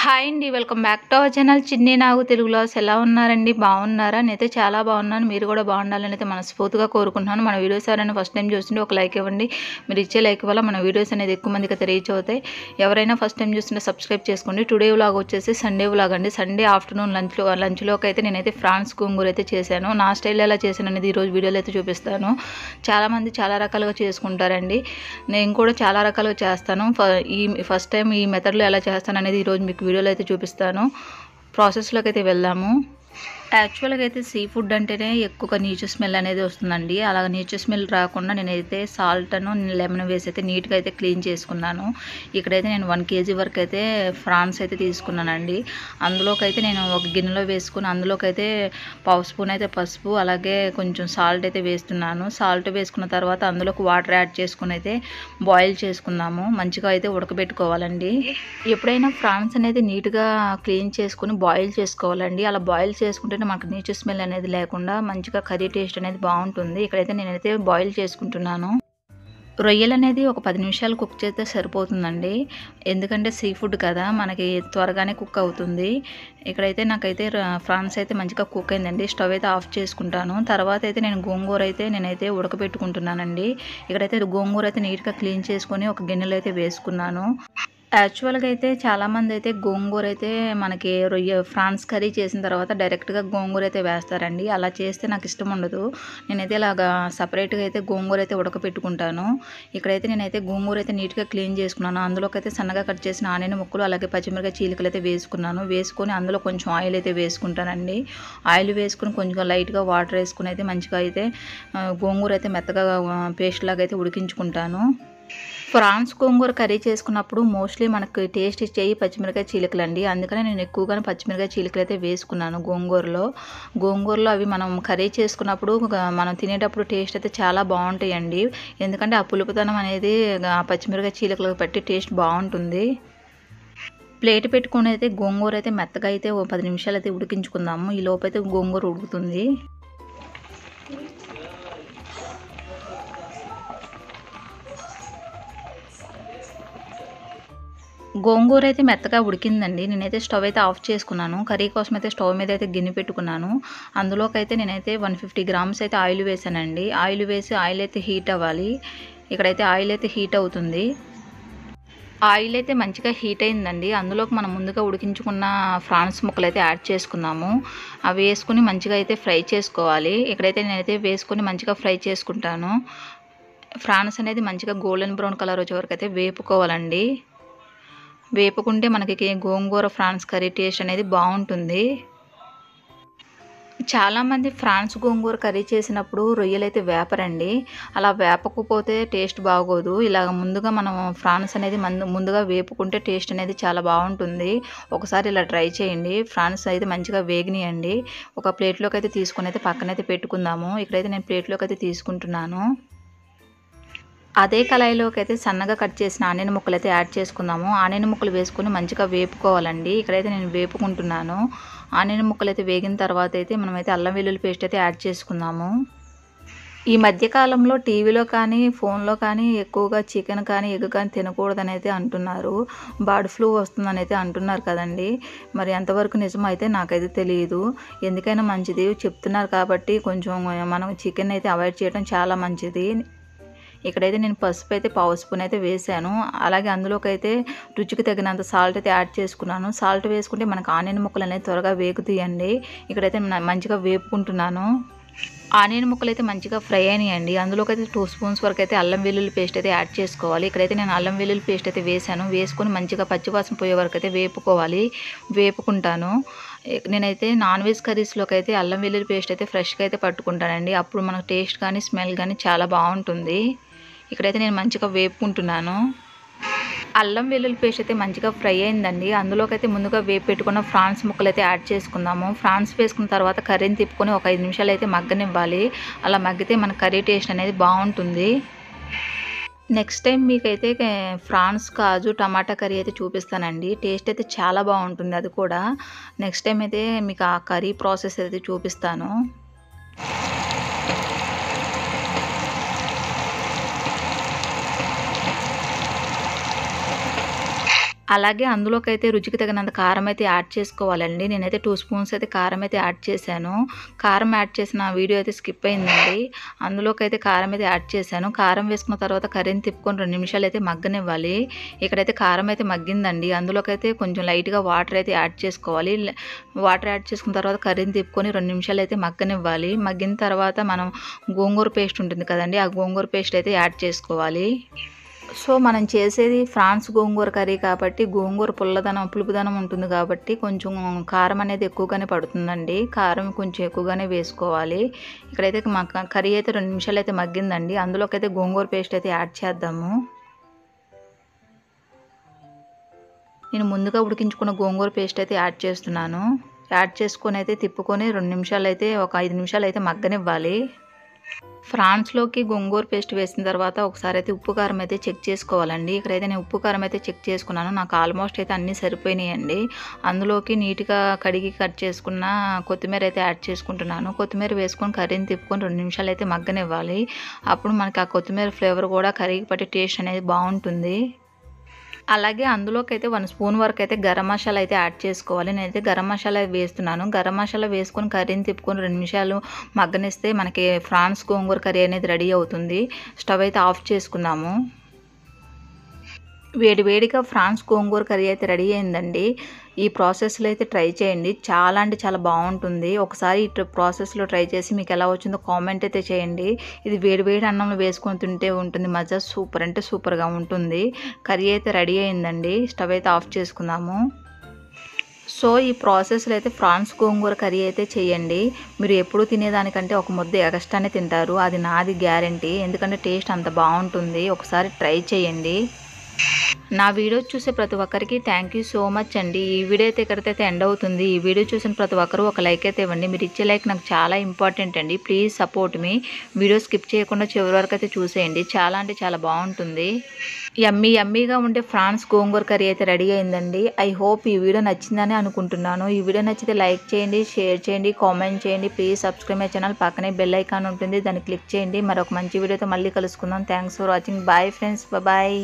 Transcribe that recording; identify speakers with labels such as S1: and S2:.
S1: Hi అండి. Welcome back to our channel చిన్ని నాగు Telugu vlogs. ఎలా ఉన్నారండి? బాగున్నారా? నేనైతే చాలా బాగున్నాను. మీరు కూడా బాగుండాలని అయితే మనస్ఫూర్తిగా కోరుకుంటున్నాను. మన వీడియోస్ ఎవరైనా ఫస్ట్ టైం చూస్తుంటే ఒక లైక్ ఇవ్వండి. మీరు ఇచ్చే లైక్ వల్ల మన వీడియోస్ అనేది ఎక్కువ మందికి అయితే రీచ్ అవుతాయి. ఎవరైనా ఫస్ట్ టైం చూస్తుంటే సబ్స్క్రైబ్ చేసుకోండి. టుడే వ్లాగ్ వచ్చేసి సండే వ్లాగ్ అండి. సండే ఆఫ్టర్నూన్ లంచ్లోకి అయితే నేనైతే ఫ్రాన్స్ గోంగూర అయితే చేశాను. నా స్టైల్ ఎలా చేశాను అనేది ఈరోజు వీడియోలో అయితే చూపిస్తాను. చాలామంది చాలా రకాలుగా చేసుకుంటారండి. నేను కూడా చాలా రకాలుగా చేస్తాను. ఫస్ట్ టైం ఈ మెథడ్లో ఎలా చేస్తాను అనేది ఈరోజు మీకు వీడియోలో అయితే చూపిస్తాను. ప్రాసెస్లోకి అయితే వెళ్దాము. యాక్చువల్గా అయితే సీ ఫుడ్ అంటేనే ఎక్కువగా నీచు స్మెల్ అనేది వస్తుందండి. అలా నీచు స్మెల్ రాకుండా నేనైతే సాల్ట్ను లెమన్ వేసి అయితే నీట్గా అయితే క్లీన్ చేసుకున్నాను. ఇక్కడైతే నేను 1 kg వరకు అయితే ఫ్రాన్స్ అయితే తీసుకున్నానండి. అందులోకి అయితే నేను ఒక గిన్నెలో వేసుకుని అందులోకి అయితే పావు స్పూన్ అయితే పసుపు అలాగే కొంచెం సాల్ట్ అయితే వేస్తున్నాను. సాల్ట్ వేసుకున్న తర్వాత అందులోకి వాటర్ యాడ్ చేసుకుని అయితే బాయిల్ చేసుకున్నాము. మంచిగా అయితే ఉడకబెట్టుకోవాలండి. ఎప్పుడైనా ఫ్రాన్స్ అనేది నీట్గా క్లీన్ చేసుకుని బాయిల్ చేసుకోవాలండి. అలా బాయిల్ చేసుకుంటే మనకు నీచు స్మెల్ అనేది లేకుండా మంచిగా కర్రీ టేస్ట్ అనేది బాగుంటుంది. ఇక్కడైతే నేనైతే బాయిల్ చేసుకుంటున్నాను. రొయ్యలు అనేది ఒక 10 నిమిషాలు కుక్ చేస్తే సరిపోతుందండి. ఎందుకంటే సీ ఫుడ్ కదా, మనకి త్వరగానే కుక్ అవుతుంది. ఇక్కడైతే నాకైతే ఫ్రాన్స్ అయితే మంచిగా కుక్ అయిందండి. స్టవ్ అయితే ఆఫ్ చేసుకుంటాను. తర్వాత అయితే నేనైతే ఉడకబెట్టుకుంటున్నానండి. ఇక్కడైతే గోంగూర అయితే నీట్గా క్లీన్ చేసుకొని ఒక గిన్నెలో అయితే వేసుకున్నాను. యాక్చువల్గా అయితే చాలామంది అయితే గోంగూర అయితే మనకి ఫ్రాన్స్ కర్రీ చేసిన తర్వాత డైరెక్ట్గా గోంగూర అయితే వేస్తారండి. అలా చేస్తే నాకు ఇష్టం ఉండదు. నేనైతే ఇలాగా సపరేట్గా అయితే గోంగూర అయితే ఉడకపెట్టుకుంటాను. ఇక్కడైతే నేనైతే గోంగూర అయితే నీట్గా క్లీన్ చేసుకున్నాను. అందులోకి అయితే సన్నగా కట్ చేసిన ఆనియన్ ముక్కలు అలాగే పచ్చిమిరపకాయ చీలికలు అయితే వేసుకున్నాను. వేసుకొని అందులో కొంచెం ఆయిల్ అయితే వేసుకుంటానండి. ఆయిల్ వేసుకుని కొంచెం లైట్గా వాటర్ వేసుకుని అయితే మంచిగా అయితే గోంగూర అయితే మెత్తగా పేస్ట్ లాగా అయితే ఉడికించుకుంటాను. ఫ్రాన్స్ గోంగూర కర్రీ చేసుకున్నప్పుడు మోస్ట్లీ మనకు టేస్ట్ ఇచ్చేవి పచ్చిమిరకాయ చీలికలు అండి. అందుకనే నేను ఎక్కువగానే పచ్చిమిరకాయ చీలికలు అయితే వేసుకున్నాను గోంగూరలో అవి మనం కర్రీ చేసుకున్నప్పుడు మనం తినేటప్పుడు టేస్ట్ అయితే చాలా బాగుంటాయండి. ఎందుకంటే ఆ పులుపుతనం అనేది ఆ పచ్చిమిరకాయ చీలికలకు బట్టి టేస్ట్ బాగుంటుంది. ప్లేట్ పెట్టుకుని అయితే గోంగూర అయితే మెత్తగా అయితే ఓ 10 నిమిషాలు అయితే ఉడికించుకుందాము. ఈ లోపు అయితే గోంగూర ఉడుకుతుంది. గోంగూర అయితే మెత్తగా ఉడికిందండి. నేనైతే స్టవ్ అయితే ఆఫ్ చేసుకున్నాను. కర్రీ కోసం అయితే స్టవ్ మీద అయితే గిన్నె పెట్టుకున్నాను. అందులోకి అయితే నేనైతే 150 గ్రామ్స్ అయితే ఆయిల్ వేసానండి. ఆయిల్ అయితే హీట్ అవ్వాలి. ఇక్కడైతే ఆయిల్ అయితే హీట్ అవుతుంది. ఆయిల్ అయితే మంచిగా హీట్ అయిందండి. అందులోకి మనం ముందుగా ఉడికించుకున్న ఫ్రాన్స్ ముక్కలు అయితే యాడ్ చేసుకున్నాము. అవి వేసుకుని మంచిగా అయితే ఫ్రై చేసుకోవాలి. ఇక్కడైతే నేనైతే వేసుకొని మంచిగా ఫ్రై చేసుకుంటాను. ఫ్రాన్స్ అనేది మంచిగా గోల్డెన్ బ్రౌన్ కలర్ వచ్చే వరకు అయితే వేపుకోవాలండి. వేపుకుంటే మనకి గోంగూర ఫ్రాన్స్ కర్రీ టేస్ట్ అనేది బాగుంటుంది. చాలామంది ఫ్రాన్స్ గోంగూర కర్రీ చేసినప్పుడు రొయ్యలు అయితే వేపరండి. అలా వేపకపోతే టేస్ట్ బాగోదు. ఇలాగ ముందుగా మనం ఫ్రాన్స్ అనేది ముందుగా వేపుకుంటే టేస్ట్ అనేది చాలా బాగుంటుంది. ఒకసారి ఇలా ట్రై చేయండి. ఫ్రాన్స్ అయితే మంచిగా వేగినాయండి. ఒక ప్లేట్లోకి అయితే తీసుకొని అయితే పక్కనైతే పెట్టుకుందాము. ఇక్కడైతే నేను ప్లేట్లోకి అయితే తీసుకుంటున్నాను. అదే కళాయిలోకి అయితే సన్నగా కట్ చేసిన ఆనియన్ ముక్కలు అయితే యాడ్ చేసుకుందాము. ఆనియన్ ముక్కలు వేసుకొని మంచిగా వేపుకోవాలండి. ఇక్కడైతే నేను వేపుకుంటున్నాను. ఆనియన్ ముక్కలు అయితే వేగిన తర్వాత అయితే మనమైతే అల్లం వెల్లుల్లి పేస్ట్ అయితే యాడ్ చేసుకుందాము. ఈ మధ్యకాలంలో టీవీలో కానీ ఫోన్లో కానీ ఎక్కువగా చికెన్ కానీ ఎగ్ కానీ తినకూడదని అయితే అంటున్నారు. బర్డ్ ఫ్లూ వస్తుందని అయితే అంటున్నారు కదండి. మరి ఎంతవరకు నిజం అయితే నాకైతే తెలియదు. ఎందుకైనా మంచిది చెప్తున్నారు కాబట్టి కొంచెం మనం చికెన్ అయితే అవాయిడ్ చేయడం చాలా మంచిది. ఇక్కడైతే నేను పసుపు అయితే పావు స్పూన్ అయితే వేసాను. అలాగే అందులోకి అయితే రుచికి తగినంత సాల్ట్ అయితే యాడ్ చేసుకున్నాను. సాల్ట్ వేసుకుంటే మనకు ఆనియన్ ముక్కలు అనేది త్వరగా వేగుతాయండి. ఇక్కడైతే మంచిగా వేపుకుంటున్నాను. ఆనియన్ ముక్కలు అయితే మంచిగా ఫ్రై అయినాయండి. అందులోకి అయితే 2 స్పూన్స్ వరకు అయితే అల్లం వెల్లుల్లి పేస్ట్ అయితే యాడ్ చేసుకోవాలి. ఇక్కడైతే నేను అల్లం వెల్లుల్లి పేస్ట్ అయితే వేసాను. వేసుకొని మంచిగా పచ్చివాసన పోయే వరకు అయితే వేపుకుంటాను. నేనైతే నాన్ వెజ్ కర్రీస్లోకి అయితే అల్లం వెల్లుల్లి పేస్ట్ అయితే ఫ్రెష్గా అయితే పట్టుకుంటానండి. అప్పుడు మనకు టేస్ట్ కానీ స్మెల్ కానీ చాలా బాగుంటుంది. ఇక్కడైతే నేను మంచిగా వేపుకుంటున్నాను. అల్లం వెల్లుల్లి పేస్ట్ అయితే మంచిగా ఫ్రై అయిందండి. అందులోకి అయితే ముందుగా వేపు పెట్టుకున్న ఫ్రాన్స్ ముక్కలు అయితే యాడ్ చేసుకుందాము. ఫ్రాన్స్ వేసుకున్న తర్వాత కర్రీని తిప్పుకొని ఒక 5 నిమిషాలు అయితే మగ్గనివ్వాలి. అలా మగ్గితే మన కర్రీ టేస్ట్ అనేది బాగుంటుంది. నెక్స్ట్ టైం మీకైతే ఫ్రాన్స్ కాజు టమాటా కర్రీ అయితే చూపిస్తానండి. టేస్ట్ అయితే చాలా బాగుంటుంది. అది కూడా నెక్స్ట్ టైం అయితే మీకు ఆ కర్రీ ప్రాసెస్ అయితే చూపిస్తాను. అలాగే అందులోకైతే రుచికి తగినంత కారం అయితే యాడ్ చేసుకోవాలండి. నేనైతే 2 స్పూన్స్ అయితే కారం అయితే యాడ్ చేశాను. కారం యాడ్ చేసిన వీడియో అయితే స్కిప్ అయిందండి. అందులోకైతే కారం అయితే యాడ్ చేశాను. కారం వేసుకున్న తర్వాత కర్రీని తిప్పుకొని 2 నిమిషాలు అయితే మగ్గనివ్వాలి. ఇక్కడైతే కారం అయితే మగ్గిందండి. అందులోకైతే కొంచెం లైట్‌గా వాటర్ అయితే యాడ్ చేసుకోవాలి. వాటర్ యాడ్ చేసుకున్న తర్వాత కర్రీని తిప్పుకొని 2 నిమిషాలు అయితే మగ్గనివ్వాలి. మగ్గిన తర్వాత మనం గోంగూర పేస్ట్ ఉంటుంది కదండీ! ఆ గోంగూర పేస్ట్ అయితే యాడ్ చేసుకోవాలి. సో మనం చేసేది ఫ్రాన్స్ గోంగూర కర్రీ కాబట్టి గోంగూర పులుపుదనం ఉంటుంది కాబట్టి కొంచెం కారం అనేది ఎక్కువగానే పడుతుందండి. కారం కొంచెం ఎక్కువగానే వేసుకోవాలి. ఇక్కడైతే మా కర్రీ అయితే 2 నిమిషాలు అయితే మగ్గిందండి. అందులోకైతే గోంగూర పేస్ట్ అయితే యాడ్ చేద్దాము. నేను ముందుగా ఉడికించుకున్న గోంగూర పేస్ట్ అయితే యాడ్ చేస్తున్నాను. యాడ్ చేసుకొని అయితే తిప్పుకొని 2 నిమిషాలు అయితే ఒక 5 నిమిషాలు అయితే మగ్గనివ్వాలి. ఫ్రాన్స్‌లోకి గోంగూర పేస్ట్ వేసిన తర్వాత ఒకసారి అయితే ఉప్పు, కారం అయితే చెక్ చేసుకోవాలండి. ఇక్కడైతే నేను ఉప్పు, కారం అయితే చెక్ చేసుకున్నాను. నాకు ఆల్మోస్ట్ అయితే అన్నీ సరిపోయినాయండి. అందులోకి నీట్‌గా కడిగి కట్ చేసుకున్న కొత్తిమీర అయితే యాడ్ చేసుకుంటున్నాను. కొత్తిమీర వేసుకొని కర్రీని తిప్పుకొని 2 నిమిషాలు అయితే మగ్గనివ్వాలి. అప్పుడు మనకి ఆ కొత్తిమీర ఫ్లేవర్ కూడా కర్రీకి పట్టి టేస్ట్ అనేది బాగుంటుంది. అలాగే అందులోకైతే 1 స్పూన్ వరకు అయితే గరం మసాలా అయితే యాడ్ చేసుకోవాలి. నేనైతే గరం మసాలా వేస్తున్నాను. గరం మసాలా వేసుకొని కర్రీని తిప్పుకొని 2 నిమిషాలు మగ్గనిస్తే మనకి ఫ్రాన్స్ గోంగూర కర్రీ అనేది రెడీ అవుతుంది. స్టవ్ అయితే ఆఫ్ చేసుకుందాము. వేడివేడిగా ఫ్రాన్స్ గోంగూర కర్రీ అయితే రెడీ అయిందండి. ఈ ప్రాసెస్లో అయితే ట్రై చేయండి. చాలా అంటే చాలా బాగుంటుంది. ఒకసారి ఈ ప్రాసెస్లో ట్రై చేసి మీకు ఎలా వచ్చిందో కామెంట్ అయితే చేయండి. ఇది వేడివేడి అన్నంలో వేసుకొని తింటే ఉంటుంది మజా, సూపర్ అంటే సూపర్గా ఉంటుంది. కర్రీ అయితే రెడీ అయిందండి. స్టవ్ అయితే ఆఫ్ చేసుకుందాము. సో ఈ ప్రాసెస్లో అయితే ఫ్రాన్స్ గోంగూర కర్రీ అయితే చేయండి. మీరు ఎప్పుడు తినేదానికంటే ఒక ముద్ద ఎగస్ట్రానే తింటారు. అది నాది గ్యారంటీ. ఎందుకంటే టేస్ట్ అంత బాగుంటుంది. ఒకసారి ట్రై చేయండి. నా వీడియో చూసే ప్రతి ఒక్కరికి థ్యాంక్ యూ సో మచ్ అండి. ఈ వీడియో అయితే ఎక్కడికైతే ఎండ్ అవుతుంది. ఈ వీడియో చూసిన ప్రతి ఒక్కరు ఒక లైక్ అయితే ఇవ్వండి. మీరు ఇచ్చే లైక్ నాకు చాలా ఇంపార్టెంట్ అండి. Please support me. Video skip చేయకుండా చివరి వరకు అయితే చూసేయండి. చాలా అంటే చాలా బాగుంటుంది. యమ్మీగా ఉండే ఫ్రాన్స్ గోంగూర కర్రీ అయితే రెడీ అయిందండి. ఐ హోప్ ఈ వీడియో నచ్చిందని అనుకుంటున్నాను. ఈ వీడియో నచ్చితే లైక్ చేయండి, షేర్ చేయండి, కామెంట్ చేయండి. Please subscribe my channel. పక్కనే బెల్ ఐకాన్ ఉంటుంది, దాన్ని క్లిక్ చేయండి. మరొక మంచి వీడియోతో మళ్ళీ కలుసుకుందాం. Thanks for watching. Bye friends, bye.